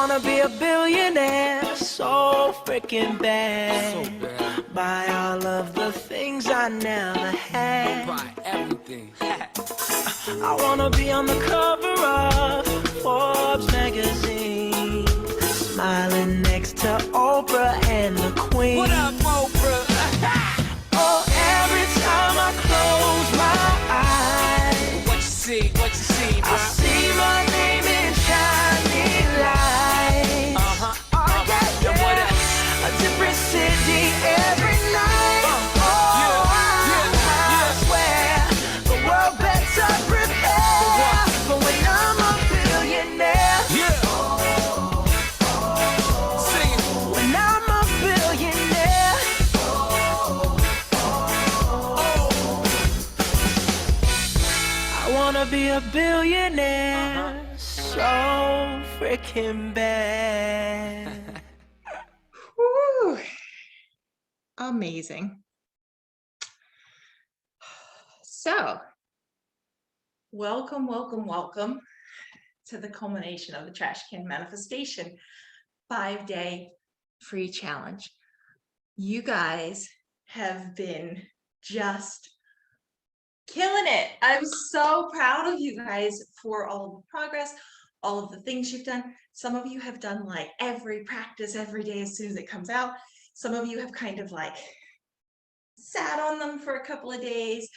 wanna be a billionaire so freaking bad. So bad. Buy all of the things I never had. Buy everything. I wanna be on the cover of Forbes magazine, smiling next to Oprah and the Queen. What up, Oprah? Oh, every time I close my eyes, What you see? What you see, I bro? see my name in shining lights. Oh, yeah, Yo, what up? a different city every night. I swear the world better prepare for when I'm a billionaire. Yeah. Sing it. When I'm a billionaire. I wanna be a billionaire so freaking bad. Woo. Amazing. So, welcome to the culmination of the Trash Can Manifestation 5-day free challenge. You guys have been just killing it. I'm so proud of you guys for all of the progress, all of the things you've done. Some of you have done like every practice every day as soon as it comes out. Some of you have kind of like sat on them for a couple of days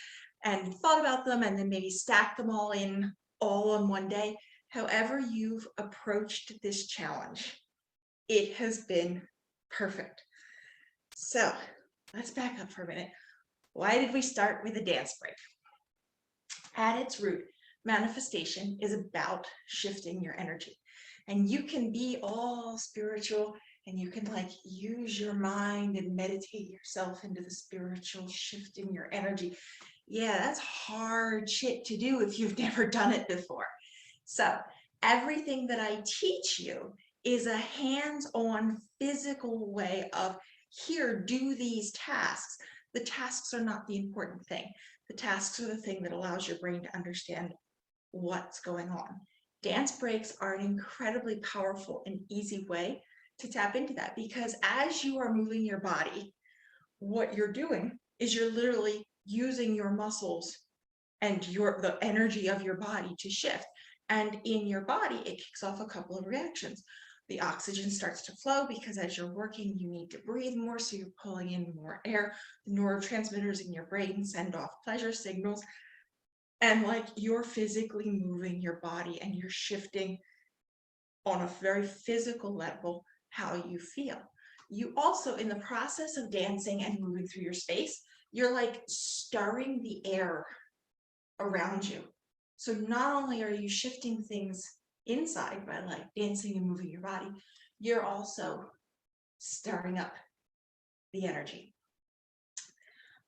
and thought about them and then maybe stacked them all in one day. However you've approached this challenge, it has been perfect. So let's back up for a minute. Why did we start with a dance break? At its root, manifestation is about shifting your energy. And you can be all spiritual and you can like use your mind and meditate yourself into the spiritual shifting your energy. Yeah, that's hard shit to do if you've never done it before. So everything that I teach you is a hands-on physical way of here, do these tasks. The tasks are not the important thing. The tasks are the thing that allows your brain to understand what's going on. Dance breaks are an incredibly powerful and easy way to tap into that, because as you are moving your body, what you're doing is you're literally using your muscles and the energy of your body to shift. And in your body, it kicks off a couple of reactions. The oxygen starts to flow because as you're working, you need to breathe more, so you're pulling in more air. The neurotransmitters in your brain send off pleasure signals, and like you're physically moving your body and you're shifting on a very physical level how you feel. You also, in the process of dancing and moving through your space, you're like stirring the air around you. So not only are you shifting things inside by like dancing and moving your body, you're also stirring up the energy.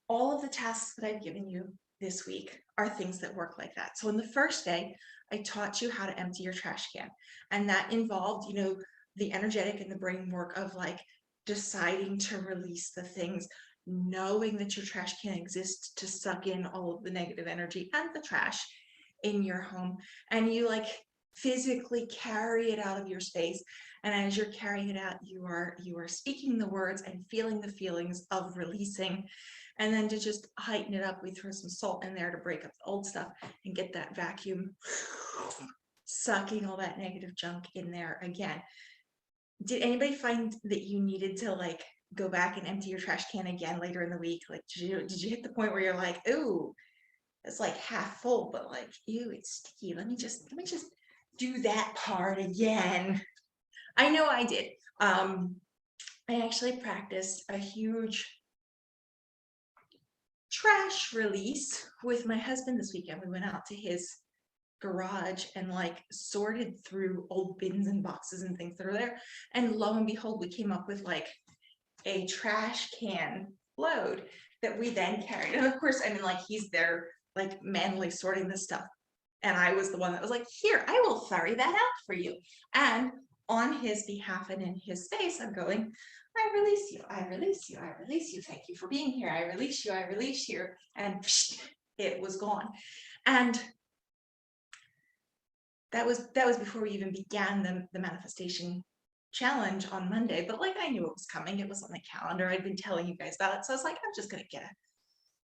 All of the tasks that I've given you this week are things that work like that. So in the first day, I taught you how to empty your trash can, and that involved, the energetic and the brain work of like deciding to release the things, knowing that your trash can exists to suck in all of the negative energy and the trash in your home, and you like physically carry it out of your space. And as you're carrying it out, you are speaking the words and feeling the feelings of releasing. And then to just heighten it up, we throw some salt in there to break up the old stuff and get that vacuum sucking all that negative junk in there again. Did anybody find that you needed to like go back and empty your trash can again later in the week? Like, did you hit the point where you're like, ooh, it's like half full, but like, ew, it's sticky. Let me just do that part again. I know I did. I actually practiced a huge trash release with my husband this weekend. We went out to his garage and like sorted through old bins and boxes and things that are there. And lo and behold, we came up with like a trash can load that we then carried. And of course, I mean, like he's there like manually sorting this stuff. And I was the one that was like, here, I will ferry that out for you. And on his behalf and in his space, I'm going, I release you, I release you, I release you. Thank you for being here. I release you, I release you. And it was gone. And that was before we even began the manifestation challenge on Monday, but like I knew it was coming. It was on the calendar. I'd been telling you guys about it. So I was like, I'm just going to get a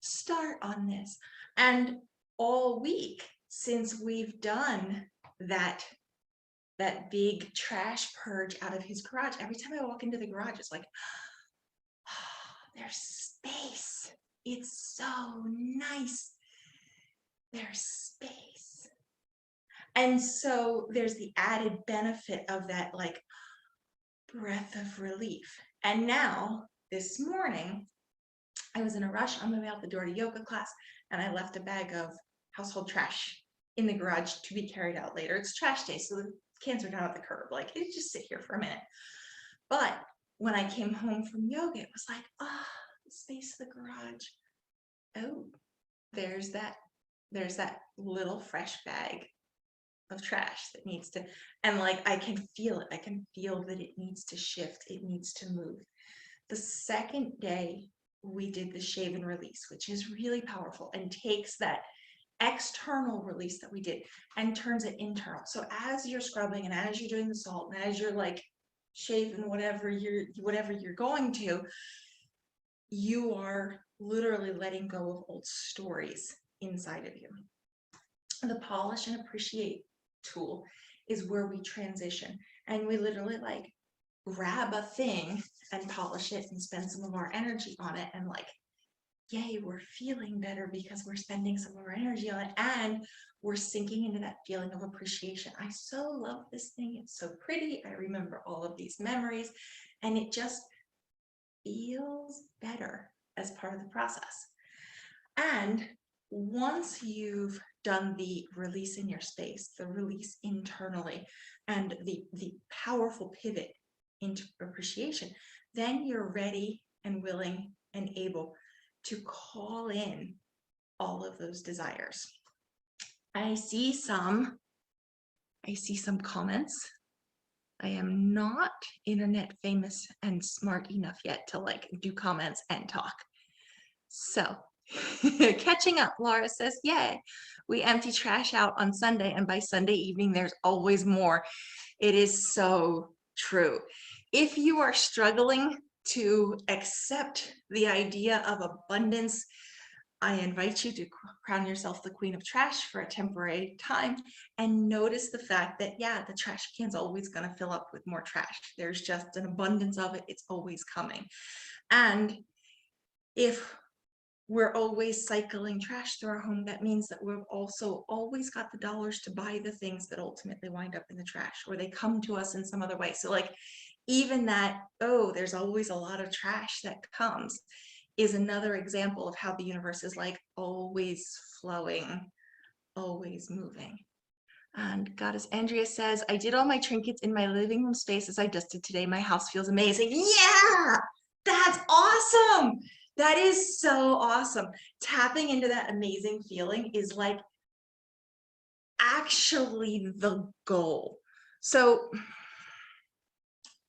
start on this. And all week since we've done that big trash purge out of his garage, every time I walk into the garage, it's like, oh, there's space. It's so nice. There's space. And so there's the added benefit of that, like, breath of relief. And now this morning, I was in a rush on my way out the door to yoga class, and I left a bag of household trash in the garage to be carried out later. It's trash day, so the cans are down at the curb. Like, it just sit here for a minute. But when I came home from yoga, it was like, ah, the space of the garage. Oh, there's that little fresh bag of trash that needs to, and like, I can feel it. I can feel that it needs to shift. It needs to move. The second day we did the shave and release, which is really powerful and takes that external release that we did and turns it internal. So as you're scrubbing and as you're doing the salt and as you're like shaving whatever you're going to, you are literally letting go of old stories inside of you. The polish and appreciate tool is where we transition, and we literally like grab a thing and polish it and spend some of our energy on it, and like, yay, we're feeling better because we're spending some of our energy on it, and we're sinking into that feeling of appreciation. I so love this thing. It's so pretty. I remember all of these memories, and it just feels better as part of the process. And once you've done the release in your space, the release internally, and the powerful pivot into appreciation, then you're ready and willing and able to call in all of those desires. I see some comments. I am not internet famous and smart enough yet to like do comments and talk. So catching up, Laura says, yay, we empty trash out on Sunday, and by Sunday evening, there's always more. It is so true. If you are struggling to accept the idea of abundance, I invite you to crown yourself the queen of trash for a temporary time and notice the fact that, yeah, the trash can's always going to fill up with more trash. There's just an abundance of it. It's always coming. And if we're always cycling trash through our home, that means that we've also always got the dollars to buy the things that ultimately wind up in the trash, or they come to us in some other way. So like, even that, oh, there's always a lot of trash that comes, is another example of how the universe is like always flowing, always moving. And Goddess Andrea says, I did all my trinkets in my living room space as I just did today. My house feels amazing. Yeah, that's awesome. That is so awesome. Tapping into that amazing feeling is like actually the goal. So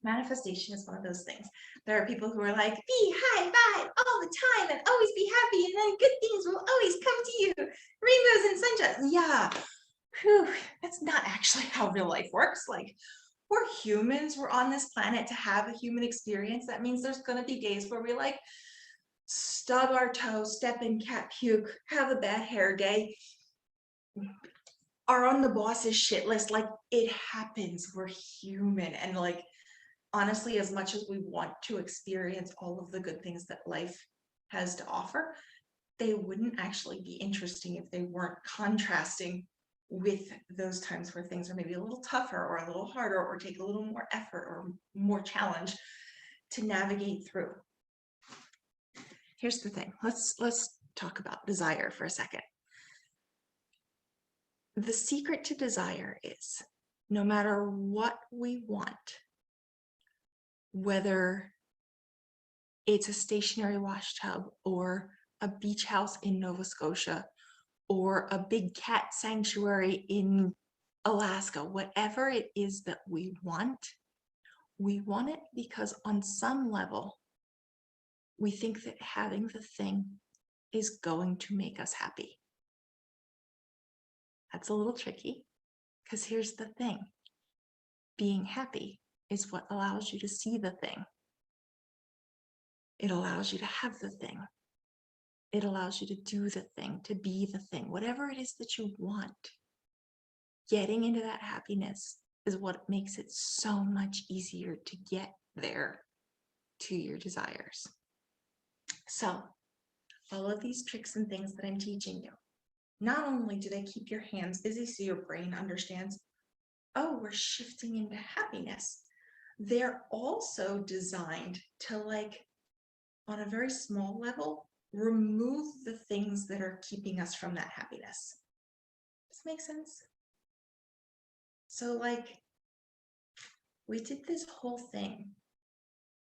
manifestation is one of those things. There are people who are like, be high vibe all the time and always be happy, and then good things will always come to you. Rainbows and sunshine. Yeah, whew, that's not actually how real life works. Like, we're humans. We're on this planet to have a human experience. That means there's going to be days where we like stub our toe, step in cat puke, have a bad hair day, are on the boss's shit list. Like, it happens. We're human. And like, honestly, as much as we want to experience all of the good things that life has to offer, they wouldn't actually be interesting if they weren't contrasting with those times where things are maybe a little tougher or a little harder or take a little more effort or more challenge to navigate through. Here's the thing. Let's talk about desire for a second. The secret to desire is no matter what we want, whether it's a stationary wash tub or a beach house in Nova Scotia or a big cat sanctuary in Alaska, whatever it is that we want it because on some level, we think that having the thing is going to make us happy. That's a little tricky Because here's the thing. Being happy is what allows you to see the thing. It allows you to have the thing. It allows you to do the thing, to be the thing, whatever it is that you want. Getting into that happiness is what makes it so much easier to get there to your desires. So, all of these tricks and things that I'm teaching you, not only do they keep your hands busy so your brain understands, oh, we're shifting into happiness, they're also designed to, like, on a very small level, remove the things that are keeping us from that happiness. Does that make sense? So, like, we did this whole thing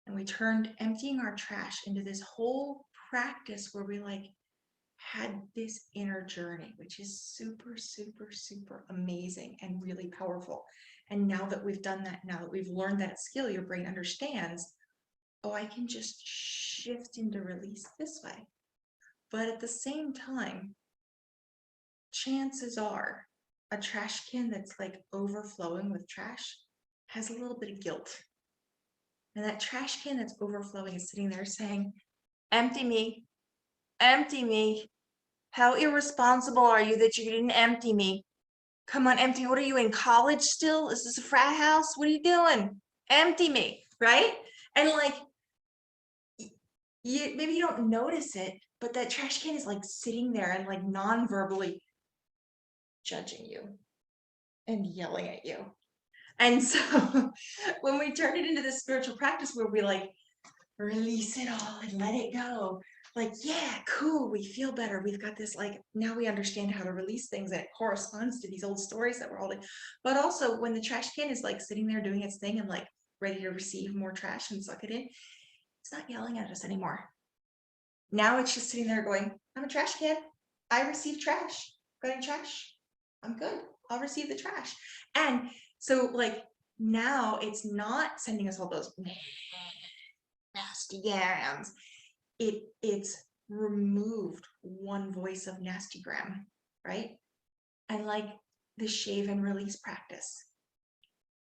and we turned emptying our trash into this whole practice where we, like, had this inner journey, which is super, super, super amazing and really powerful. And now that we've done that, now that we've learned that skill, your brain understands, oh, I can just shift into release this way. But at the same time, chances are a trash can that's, like, overflowing with trash has a little bit of guilt. And that trash can that's overflowing is sitting there saying, empty me, empty me. How irresponsible are you that you didn't empty me? Come on, empty. What are you, in college still? Is this a frat house? What are you doing? Empty me, right? And, like, maybe you don't notice it, but that trash can is, like, sitting there and, like, non-verbally judging you and yelling at you. And so when we turn it into this spiritual practice where we, like, release it all and let it go, like, yeah, cool, we feel better. We've got this, like, now we understand how to release things, and it corresponds to these old stories that we're holding. But also when the trash can is, like, sitting there doing its thing and, like, ready to receive more trash and suck it in, it's not yelling at us anymore. Now it's just sitting there going, I'm a trash can. I receive trash. Got any trash? I'm good. I'll receive the trash. And so, like, now it's not sending us all those nasty grams. It's removed one voice of nasty gram, right? And, like, the shave and release practice,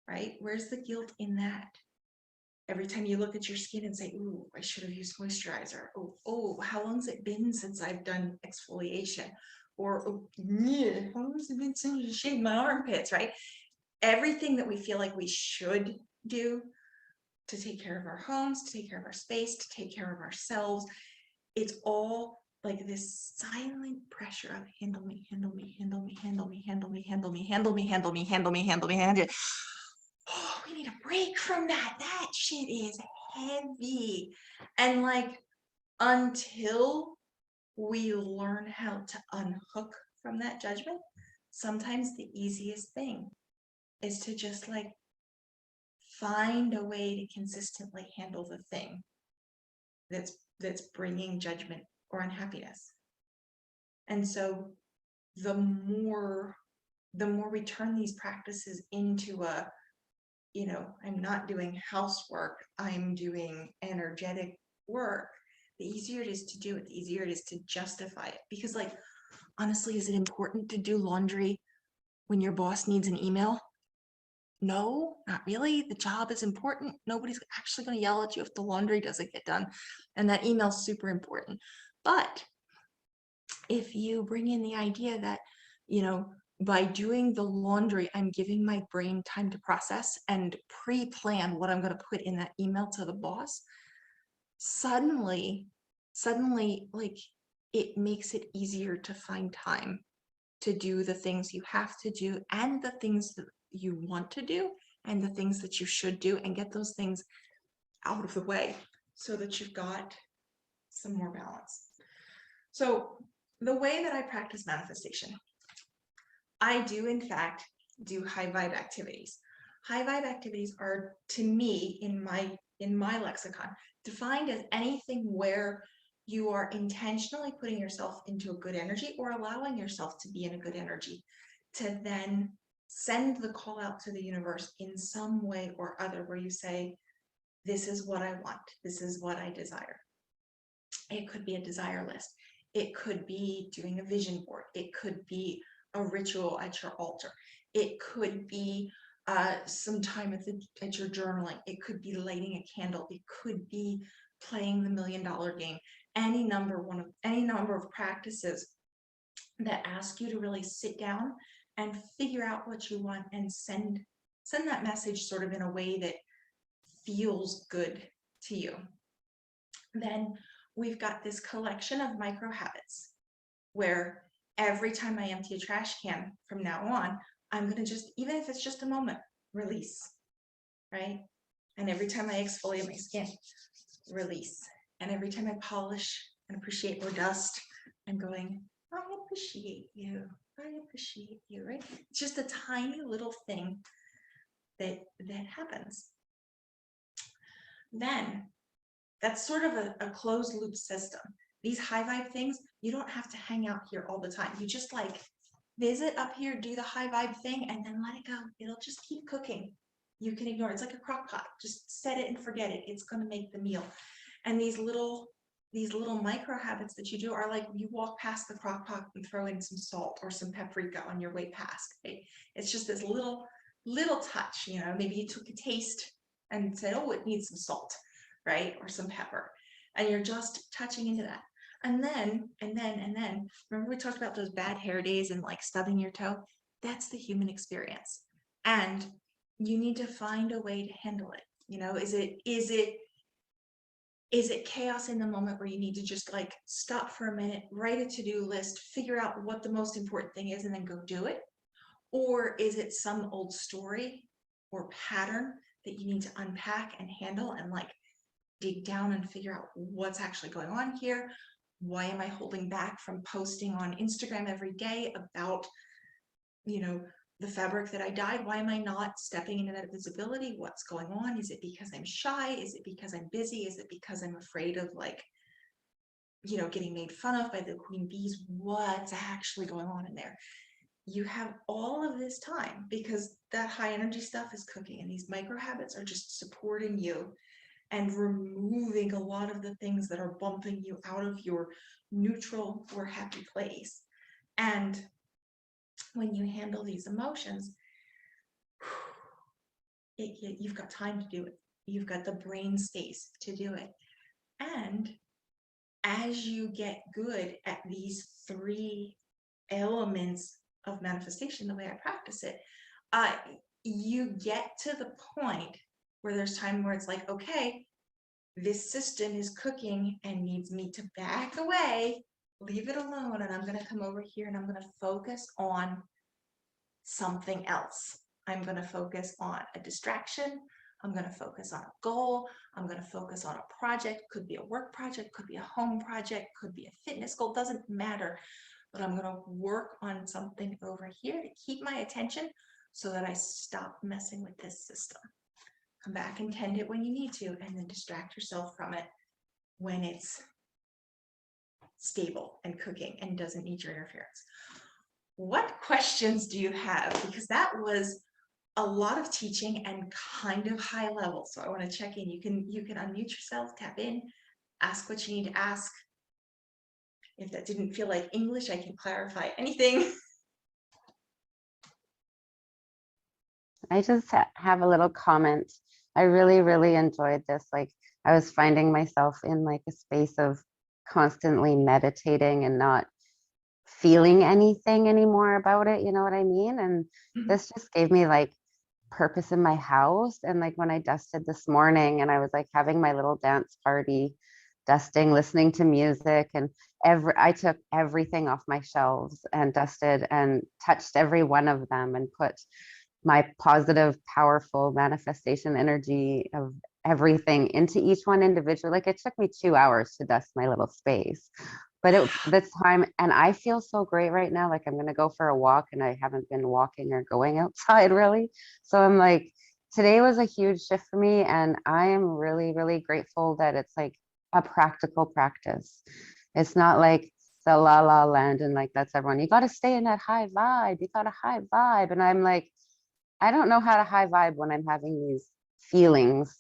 right? Where's the guilt in that? Every time you look at your skin and say, ooh, I should have used moisturizer. Oh, how long's it been since I've done exfoliation? Or, oh, yeah, how long's it been since I shaved my armpits, right? Everything that we feel like we should do to take care of our homes, to take care of our space, to take care of ourselves, it's all like this silent pressure of handle me, handle me, handle me, handle me, handle me, handle me, handle me, handle me, handle me, handle me, handle me. Oh, we need a break from that. That shit is heavy. And, like, until we learn how to unhook from that judgment, sometimes the easiest thing is to just, like, find a way to consistently handle the thing that's bringing judgment or unhappiness. And so the more we turn these practices into a, you know, I'm not doing housework, I'm doing energetic work, the easier it is to do it, the easier it is to justify it. Because, like, honestly, is it important to do laundry when your boss needs an email? No, not really. The job is important. Nobody's actually going to yell at you if the laundry doesn't get done. And that email's super important. But if you bring in the idea that, you know, by doing the laundry, I'm giving my brain time to process and pre-plan what I'm going to put in that email to the boss, suddenly, like, it makes it easier to find time to do the things you have to do and the things that you want to do and the things that you should do, and get those things out of the way so that you've got some more balance. So the way that I practice manifestation, I do in fact do high vibe activities. High vibe activities are, to me, in my lexicon, defined as anything where you are intentionally putting yourself into a good energy or allowing yourself to be in a good energy to then send the call out to the universe in some way or other where you say, this is what I want. This is what I desire. It could be a desire list. It could be doing a vision board. It could be a ritual at your altar. It could be some time at your journaling. It could be lighting a candle. It could be playing the $1 million game. Any number of practices that ask you to really sit down and figure out what you want and send that message sort of in a way that feels good to you. Then we've got this collection of micro habits where every time I empty a trash can from now on, I'm going to just, even if it's just a moment, release, right? And every time I exfoliate my skin, release. And every time I polish and appreciate or dust, I'm going, I appreciate you. I appreciate you, right? It's just a tiny little thing that happens. Then that's sort of a closed loop system. These high vibe things, you don't have to hang out here all the time. You just like visit up here, do the high vibe thing, and then let it go. It'll just keep cooking. You can ignore it. It's like a crock pot. Just set it and forget it. It's going to make the meal. And these little micro habits that you do are like, you walk past the crock pot and throw in some salt or some paprika on your way past. Right? It's just this little touch, you know, maybe you took a taste and said, oh, it needs some salt, right? Or some pepper. And you're just touching into that. And then, remember we talked about those bad hair days and like stubbing your toe? That's the human experience. And you need to find a way to handle it. You know, is it chaos in the moment where you need to just like stop for a minute, write a to-do list, figure out what the most important thing is and then go do it? Or is it some old story or pattern that you need to unpack and handle and like dig down and figure out what's actually going on here? Why am I holding back from posting on Instagram every day about, you know, the fabric that I dyed? Why am I not stepping into that visibility? What's going on? Is it because I'm shy? Is it because I'm busy? Is it because I'm afraid of like, you know, getting made fun of by the queen bees? What's actually going on in there? You have all of this time because that high energy stuff is cooking, and these micro habits are just supporting you and removing a lot of the things that are bumping you out of your neutral or happy place. And when you handle these emotions, you've got time to do it. You've got the brain space to do it. And as you get good at these 3 elements of manifestation, the way I practice it, you get to the point where there's time where it's like, okay, this system is cooking and needs me to back away, leave it alone, and I'm going to come over here and I'm going to focus on something else. I'm going to focus on a distraction. I'm going to focus on a goal. I'm going to focus on a project. Could be a work project, could be a home project, could be a fitness goal, doesn't matter. But I'm going to work on something over here to keep my attention so that I stop messing with this system. Come back and tend it when you need to, and then distract yourself from it when it's stable and cooking and doesn't need your interference. What questions do you have? Because that was a lot of teaching and kind of high level. So I want to check in. You can unmute yourself, tap in, ask what you need to ask. If that didn't feel like English, I can clarify anything. I just have a little comment. I really, really enjoyed this. Like, I was finding myself in like a space of constantly meditating and not feeling anything anymore about it. You know what I mean? And this just gave me like purpose in my house. And like when I dusted this morning and I was like having my little dance party, dusting, listening to music, and I took everything off my shelves and dusted and touched every one of them and put my positive, powerful manifestation energy of everything into each one individually. Like, it took me 2 hours to dust my little space, but this time, and I feel so great right now. Like, I'm going to go for a walk, and I haven't been walking or going outside really. So I'm like, today was a huge shift for me. And I am really, really grateful that it's like a practical practice. It's not like the la la land and like, that's everyone. You got to stay in that high vibe. You got a high vibe. And I'm like, I don't know how to high vibe when I'm having these feelings,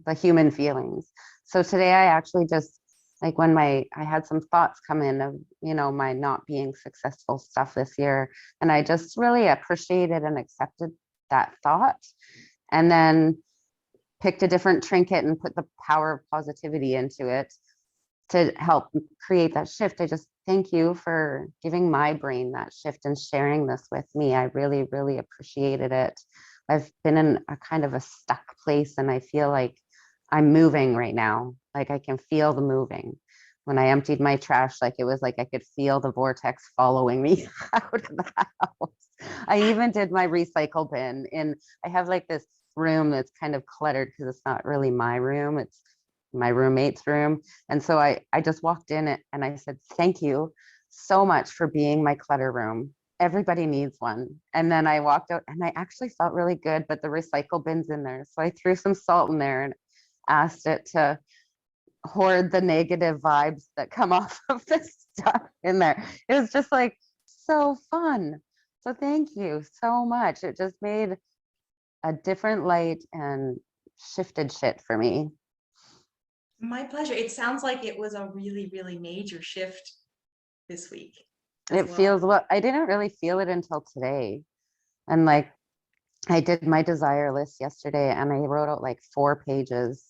the human feelings. So today I actually just like when I had some thoughts come in of, my not being successful stuff this year. And I just really appreciated and accepted that thought. And then picked a different trinket and put the power of positivity into it to help create that shift. I just thank you for giving my brain that shift and sharing this with me. I really, really appreciated it. I've been in a kind of a stuck place, and I feel like I'm moving right now. Like I can feel the moving. When I emptied my trash, like it was like I could feel the vortex following me out of the house. I even did my recycle bin I have like this room that's kind of cluttered because it's not really my room. It's my roommate's room. And so I just walked in it and I said, thank you so much for being my clutter room. Everybody needs one. And then I walked out and I actually felt really good, but the recycle bin's in there. So I threw some salt in there and asked it to hoard the negative vibes that come off of this stuff in there. It was just like so fun. So thank you so much. It just made a different light and shifted shit for me. My pleasure. It sounds like it was a really, really major shift this week as It well. feels well, I didn't really feel it until today. And like I did my desire list yesterday and I wrote out like 4 pages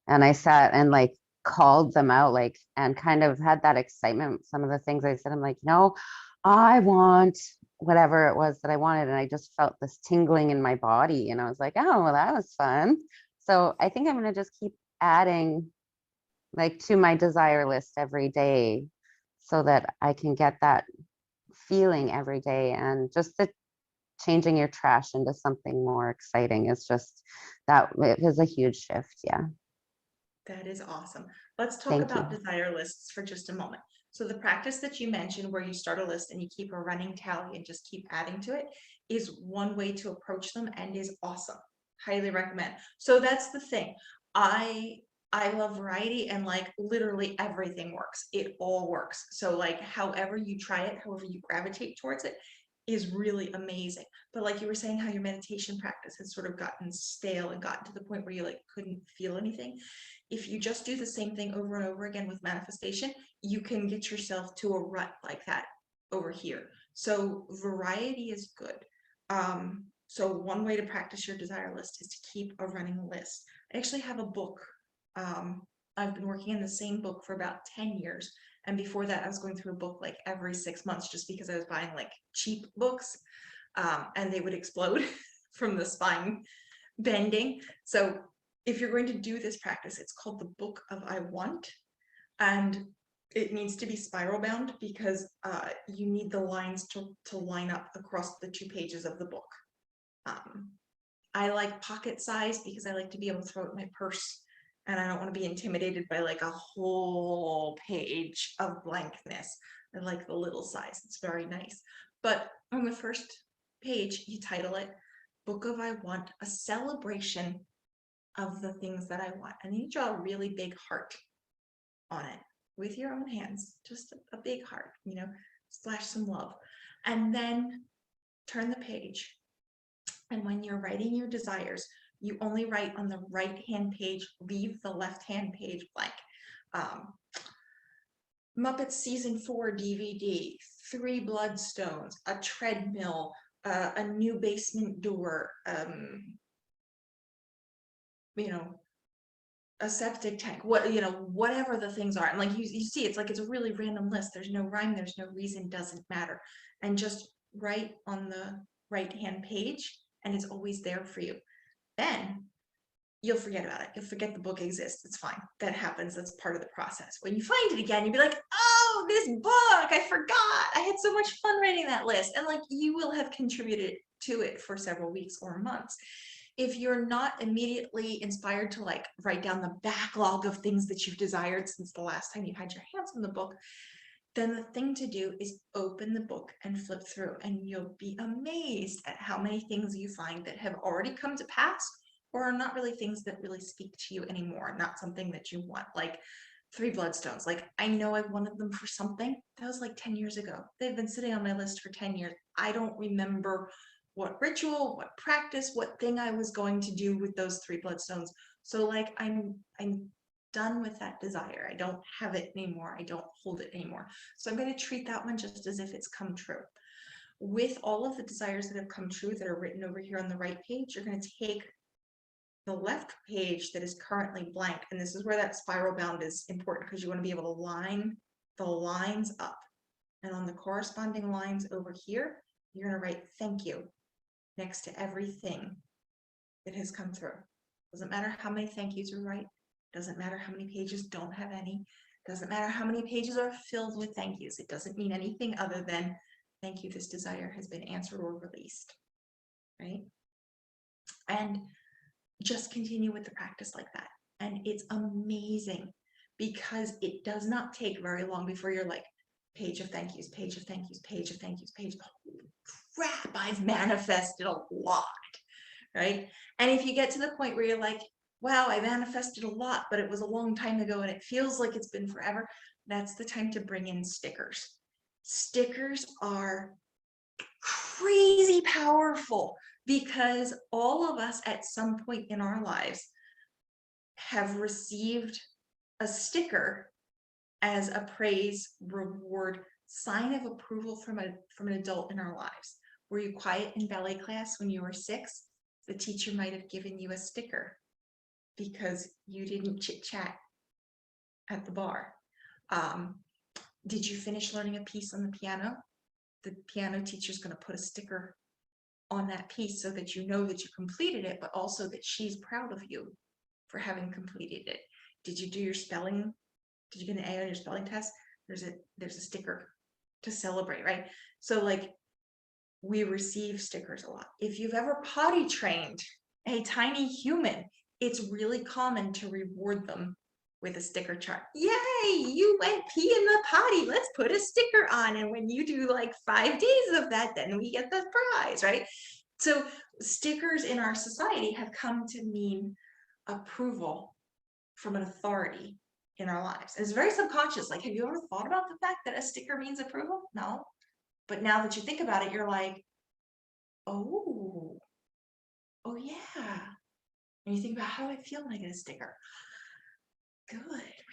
and I sat and like called them out, like, and kind of had that excitement. Some of the things I said, I'm like, no, I want whatever it was that I wanted. And I just felt this tingling in my body. And I was like, oh, well, that was fun. So I think I'm going to just keep adding like to my desire list every day so that I can get that feeling every day. And just the changing your trash into something more exciting is just that it is a huge shift. Yeah. That is awesome. Let's talk Thank about you. desire lists for just a moment. So the practice that you mentioned where you start a list and you keep a running tally and just keep adding to it is one way to approach them and is awesome. Highly recommend. So that's the thing. I love variety and like literally everything works. It all works. So like however you try it, however you gravitate towards it is really amazing. But like you were saying, how your meditation practice has sort of gotten stale and gotten to the point where you like couldn't feel anything. If you just do the same thing over and over again with manifestation, you can get yourself to a rut like that over here. So variety is good. So one way to practice your desire list is to keep a running list. I actually have a book. I've been working in the same book for about 10 years. And before that, I was going through a book like every 6 months just because I was buying like cheap books and they would explode from the spine bending. So if you're going to do this practice, it's called the Book of I Want. And it needs to be spiral bound because you need the lines to line up across the 2 pages of the book. I like pocket size because I like to be able to throw it in my purse and I don't want to be intimidated by like a whole page of blankness. I like the little size. It's very nice. But on the first page, you title it Book of I Want, a celebration of the things that I want. And then you draw a really big heart on it with your own hands, just a big heart, splash some love. And then turn the page. And when you're writing your desires, you only write on the right-hand page, leave the left-hand page blank. Muppets Season 4 DVD, 3 Bloodstones, a treadmill, a new basement door, a septic tank, whatever the things are. And like you see, it's like it's a really random list. There's no rhyme, there's no reason, doesn't matter. And just write on the right-hand page, and it's always there for you. Then you'll forget about it. You'll forget the book exists. It's fine. That happens. That's part of the process. When you find it again, you'll be like, oh, this book, I forgot. I had so much fun writing that list. And like you will have contributed to it for several weeks or months. If you're not immediately inspired to like write down the backlog of things that you've desired since the last time you had your hands on the book, then the thing to do is open the book and flip through, and you'll be amazed at how many things you find that have already come to pass or are not really things that really speak to you anymore, not something that you want, like 3 Bloodstones. Like I know I wanted them for something that was like 10 years ago. They've been sitting on my list for 10 years. I don't remember what ritual, what practice, what thing I was going to do with those 3 Bloodstones. So like I'm done with that desire. I don't have it anymore. I don't hold it anymore. So I'm going to treat that one just as if it's come true. With all of the desires that have come true that are written over here on the right page, you're going to take the left page that is currently blank. And this is where that spiral bound is important, because you want to be able to line the lines up. And on the corresponding lines over here, you're going to write thank you next to everything that has come through. Doesn't matter how many thank yous you write. Doesn't matter how many pages don't have any. Doesn't matter how many pages are filled with thank yous. It doesn't mean anything other than thank you, this desire has been answered or released, right? And just continue with the practice like that. And it's amazing because it does not take very long before you're like, page of thank yous, page of thank yous, page of thank yous, page. Oh, crap, I've manifested a lot, right? And if you get to the point where you're like, wow, I manifested a lot, but it was a long time ago and it feels like it's been forever, that's the time to bring in stickers. Stickers are crazy powerful because all of us at some point in our lives have received a sticker as a praise, reward, sign of approval from an adult in our lives. Were you quiet in ballet class when you were 6? The teacher might have given you a sticker because you didn't chit chat at the bar. Did you finish learning a piece on the piano? The piano teacher is going to put a sticker on that piece so that you know that you completed it, but also that she's proud of you for having completed it. Did you do your spelling? Did you get an A on your spelling test? There's a sticker to celebrate, right? So like, we receive stickers a lot. If you've ever potty trained a tiny human, it's really common to reward them with a sticker chart. Yay, you went pee in the potty, let's put a sticker on. And when you do like 5 days of that, then we get the prize, right? So stickers in our society have come to mean approval from an authority in our lives. It's very subconscious. Like, have you ever thought about the fact that a sticker means approval? No. But now that you think about it, you're like, oh yeah. And you think about, how do I feel when I get a sticker? Good,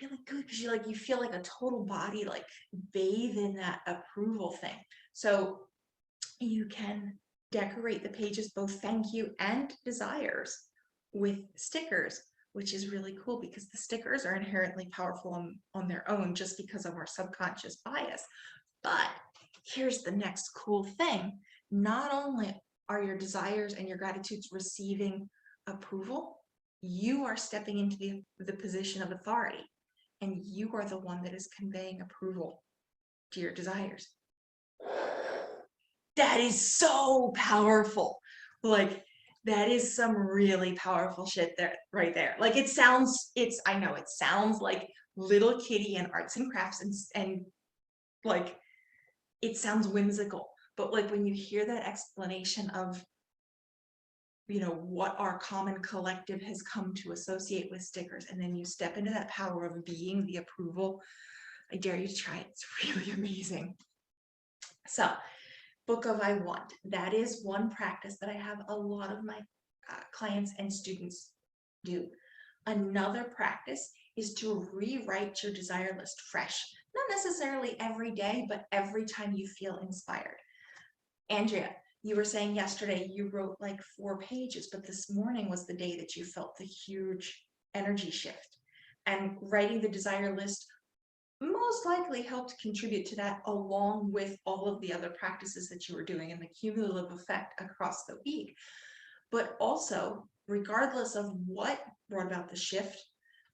really good, because you feel like a total body like bathe in that approval thing. So you can decorate the pages, both thank you and desires, with stickers, which is really cool because the stickers are inherently powerful on their own just because of our subconscious bias. But here's the next cool thing. Not only are your desires and your gratitudes receiving approval, you are stepping into the position of authority, and you are the one that is conveying approval to your desires. That is so powerful. Like, that is some really powerful shit there, right there. Like, I know it sounds like little kitty and arts and crafts and like, it sounds whimsical, but like when you hear that explanation of, you know, what our common collective has come to associate with stickers, and then you step into that power of being the approval, I dare you to try it. It's really amazing. So, Book of I Want, that is one practice that I have a lot of my clients and students do. Another practice is to rewrite your desire list fresh, not necessarily every day, but every time you feel inspired. Andrea, you were saying yesterday you wrote like 4 pages, but this morning was the day that you felt the huge energy shift. And writing the desire list most likely helped contribute to that, along with all of the other practices that you were doing and the cumulative effect across the week. But also, regardless of what brought about the shift,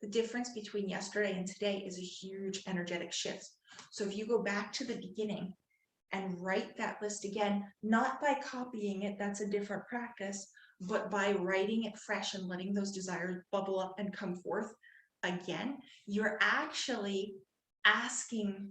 the difference between yesterday and today is a huge energetic shift. So if you go back to the beginning and write that list again, not by copying it, that's a different practice, but by writing it fresh and letting those desires bubble up and come forth again, you're actually asking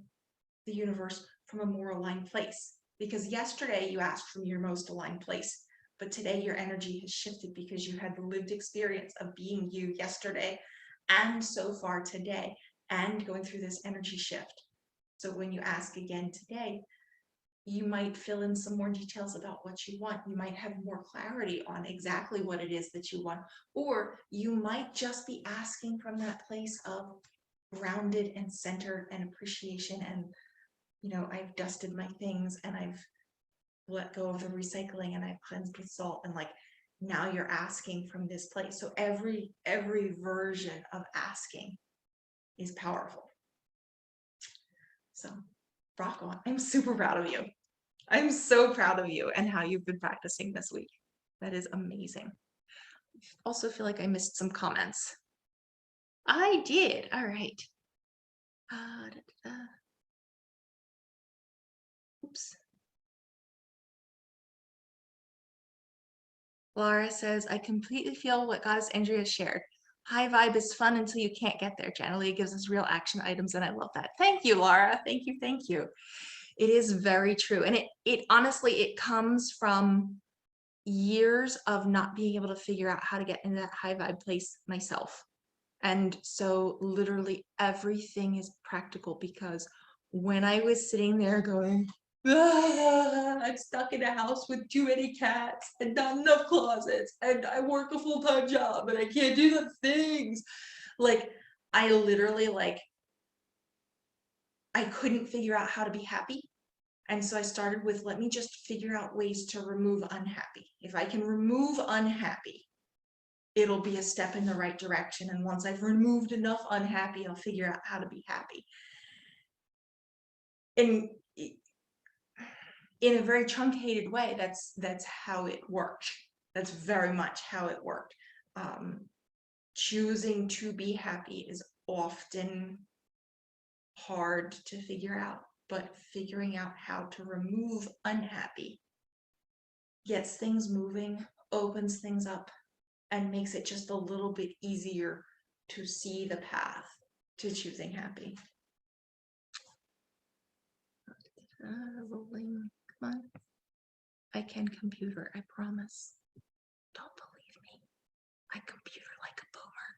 the universe from a more aligned place. Because yesterday you asked from your most aligned place, but today your energy has shifted because you had the lived experience of being you yesterday and so far today and going through this energy shift. So when you ask again today, you might fill in some more details about what you want. You might have more clarity on exactly what it is that you want, or you might just be asking from that place of grounded and centered and appreciation. And, you know, I've dusted my things and I've let go of the recycling and I've cleansed with salt, and like, now you're asking from this place. So every version of asking is powerful. So rock on. I'm super proud of you. I'm so proud of you and how you've been practicing this week. That is amazing. Also feel like I missed some comments. I did. All right. Oops. Laura says, I completely feel what Goddess Andrea shared. High vibe is fun until you can't get there. Generally, it gives us real action items, and I love that. Thank you, Laura. Thank you. Thank you. It is very true. And it honestly, it comes from years of not being able to figure out how to get into that high vibe place myself. And so literally everything is practical, because when I was sitting there going, I'm stuck in a house with too many cats and not enough closets, and I work a full-time job and I can't do the things. Like, I literally, like, I couldn't figure out how to be happy. And so I started with, let me just figure out ways to remove unhappy. If I can remove unhappy, it'll be a step in the right direction. And once I've removed enough unhappy, I'll figure out how to be happy. And in a very truncated way, that's how it worked. That's very much how it worked. Choosing to be happy is often hard to figure out, but figuring out how to remove unhappy gets things moving, opens things up, and makes it just a little bit easier to see the path to choosing happy. Rolling, come on. I can computer, I promise. Don't believe me. I computer like a boomer.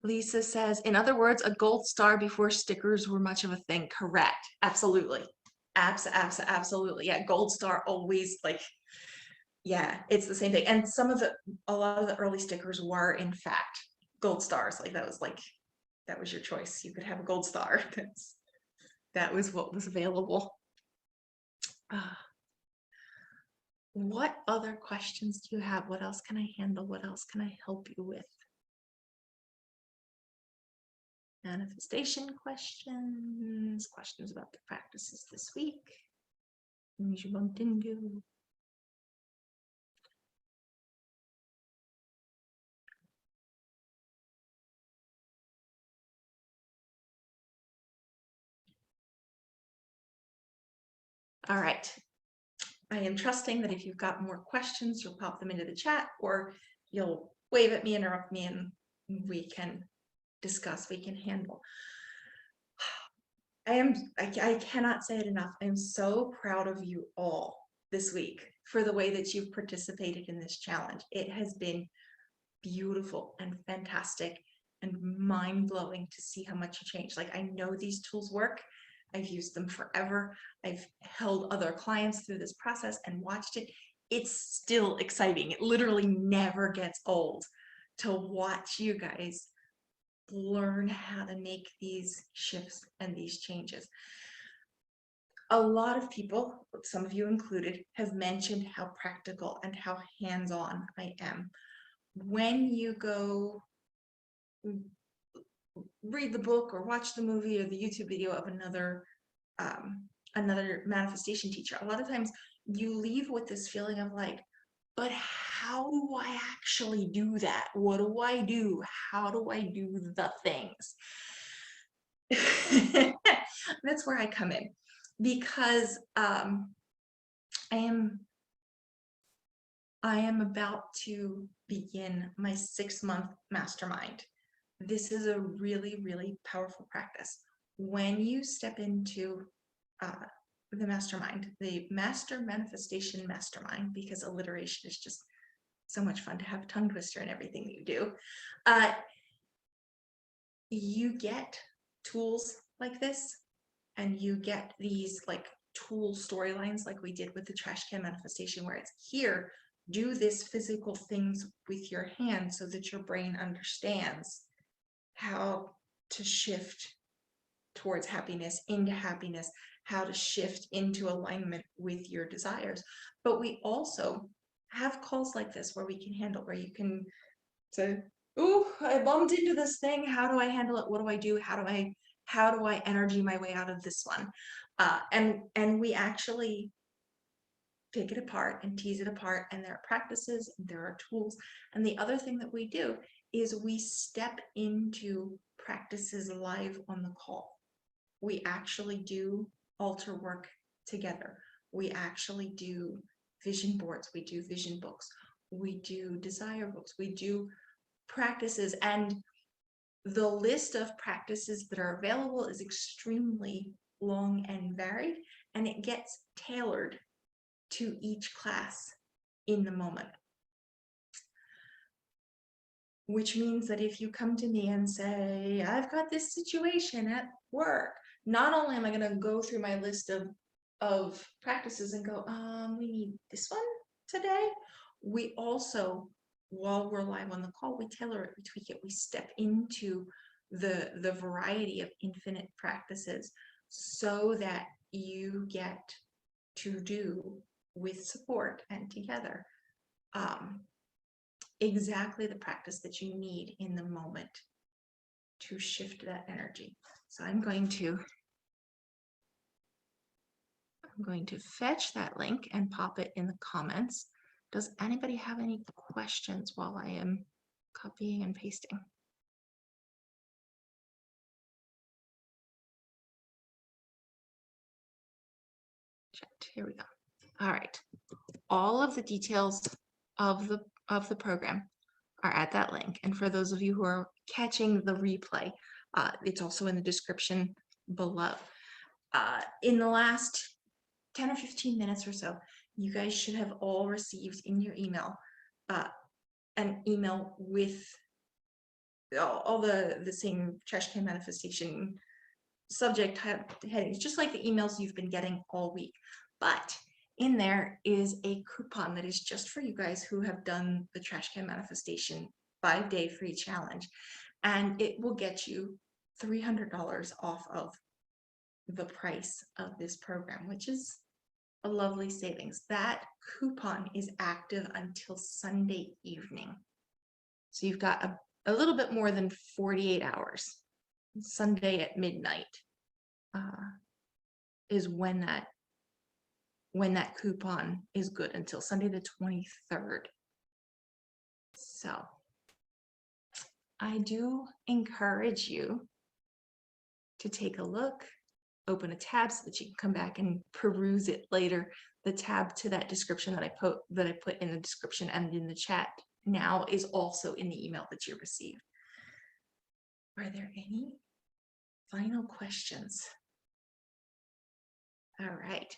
Lisa says, in other words, a gold star before stickers were much of a thing. Correct. Absolutely. Absolutely. Yeah, gold star always, like, yeah, it's the same thing. And a lot of the early stickers were in fact gold stars. Like, that was your choice. You could have a gold star. That was what was available. What other questions do you have? What else can I handle? What else can I help you with? Manifestation questions, questions about the practices this week. All right. I am trusting that if you've got more questions, you'll pop them into the chat, or you'll wave at me, interrupt me, and we can discuss, we can handle. I cannot say it enough. I am so proud of you all this week for the way that you've participated in this challenge. It has been beautiful and fantastic and mind-blowing to see how much you changed. Like, I know these tools work. I've used them forever. I've held other clients through this process and watched it. It's still exciting. It literally never gets old to watch you guys learn how to make these shifts and these changes. A lot of people, some of you included, have mentioned how practical and how hands-on I am. When you go read the book or watch the movie or the YouTube video of another manifestation teacher, a lot of times you leave with this feeling of like, but how do I actually do that? What do I do? How do I do the things? That's where I come in, because I am about to begin my 6-month mastermind. This is a really, really powerful practice. When you step into the mastermind, the Master Manifestation Mastermind, because alliteration is just so much fun to have a tongue twister in everything that you do, you get tools like this, and you get these like tool storylines like we did with the trash can manifestation, where it's here, do this physical things with your hand so that your brain understands how to shift towards happiness, into happiness, how to shift into alignment with your desires. But we also have calls like this where we can handle, where you can say, "Ooh, I bumped into this thing. How do I handle it? What do I do? How do I energy my way out of this one?" And we actually pick it apart and tease it apart, and there are practices, and there are tools. And the other thing that we do is we step into practices live on the call. We actually do altar work together. We actually do vision boards. We do vision books. We do desire books. We do practices, and the list of practices that are available is extremely long and varied, and it gets tailored to each class in the moment. Which means that if you come to me and say, "I've got this situation at work," not only am I going to go through my list of practices and go, we need this one today, we also, while we're live on the call, we tailor it, we tweak it, we step into the variety of infinite practices so that you get to do with support and together exactly the practice that you need in the moment to shift that energy. So I'm going to fetch that link and pop it in the comments. Does anybody have any questions while I am copying and pasting? Checked. Here we go. All right. All of the details of the program are at that link. And for those of you who are catching the replay, it's also in the description below. In the last 10 or 15 minutes or so, you guys should have all received in your email an email with all the same trash can manifestation subject headings, just like the emails you've been getting all week. But in there is a coupon that is just for you guys who have done the trash can manifestation 5-day free challenge, and it will get you $300 off of the price of this program, which is a lovely savings. That coupon is active until Sunday evening. So you've got a little bit more than 48 hours. Sunday at midnight is when that coupon is good, until Sunday the 23rd. So I do encourage you to take a look, open a tab so that you can come back and peruse it later. The tab to that description that I put in the description and in the chat now is also in the email that you received. Are there any final questions? All right.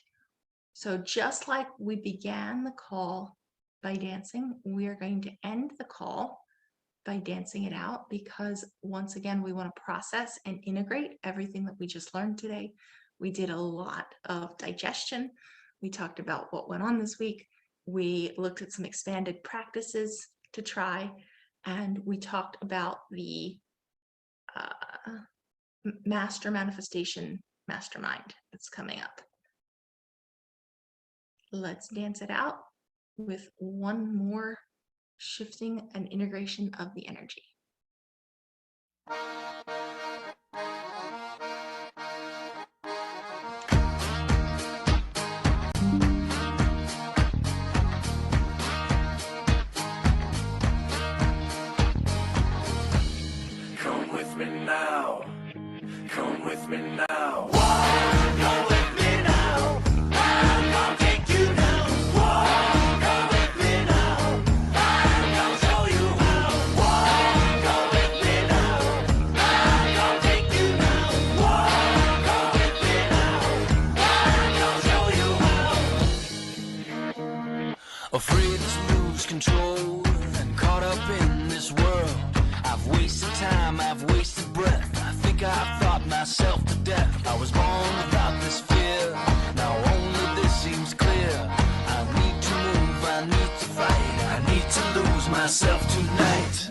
So just like we began the call by dancing, we are going to end the call by dancing it out, because once again, we want to process and integrate everything that we just learned today. We did a lot of digestion. We talked about what went on this week. We looked at some expanded practices to try, and we talked about the Master Manifestation Mastermind that's coming up. Let's dance it out with one more shifting and integration of the energy. Come with me now. Come with me now. Afraid to lose control and caught up in this world. I've wasted time, I've wasted breath. I think I've thought myself to death. I was born without this fear. Now myself tonight.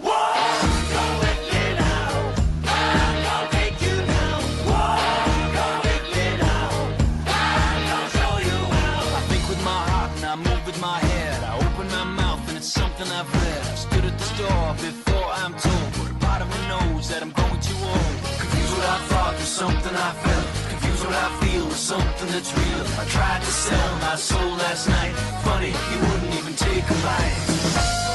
I think with my heart and I move with my head. I open my mouth and it's something I've read. I've stood at the store before I'm told, but a part of me knows that I'm going too old. Confused what I thought with something I felt. Confused what I feel with something that's real. I tried to sell my soul last night. Funny, you wouldn't even take a bite.